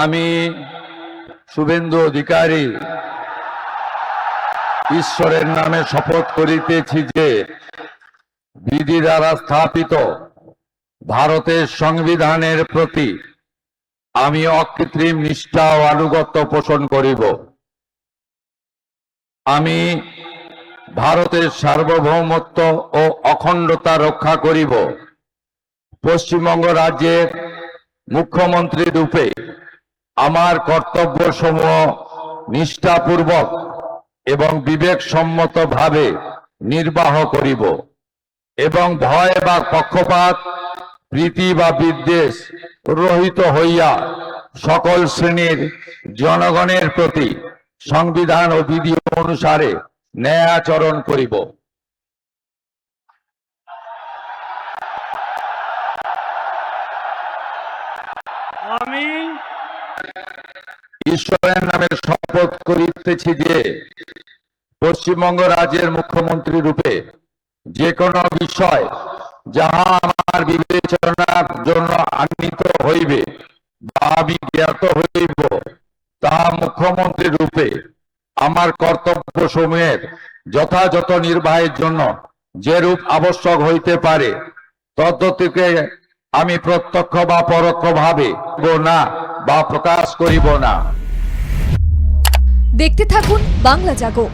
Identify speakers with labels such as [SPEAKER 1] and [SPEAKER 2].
[SPEAKER 1] আমি শুভেন্দু অধিকারী ঈশ্বরের নামে শপথ করিতেছি যে বিধি দ্বারা স্থাপিত ভারতের সংবিধানের প্রতি আমি অকৃত্রিম নিষ্ঠা ও আনুগত্য পোষণ করিব। আমি ভারতের সার্বভৌমত্ব ও অখণ্ডতা রক্ষা করিব। পশ্চিমবঙ্গ রাজ্যের মুখ্যমন্ত্রী রূপে আমার কর্তব্যসমূহ নিষ্ঠাপূর্বক এবং বিবেকসম্মতভাবে নির্বাহ করিব এবং ভয় বা পক্ষপাত, প্রীতি বা বিদ্বেষ রহিত হইয়া সকল শ্রেণীর জনগণের প্রতি সংবিধান ও বিধি অনুসারে ন্যায় আচরণ করিব।
[SPEAKER 2] আমি
[SPEAKER 1] ঈশ্বরের নামে শপথ করিতেছি যে পশ্চিমবঙ্গ রাজ্যের মুখ্যমন্ত্রী রূপে যে কোনো বিষয় যাহা আমার বিবেচনার জন্য আনিত হইবে বা আমি জ্ঞাত হইব, তাহা মুখ্যমন্ত্রী রূপে আমার কর্তব্য সমূহের যথাযথ নির্বাহের জন্য যেরূপ আবশ্যক হইতে পারে তদ্গতিকে আমি প্রত্যক্ষ বা পরোক্ষভাবে না বা প্রকাশ করিব না।
[SPEAKER 3] দেখতে থাকুন বাংলা জাগো।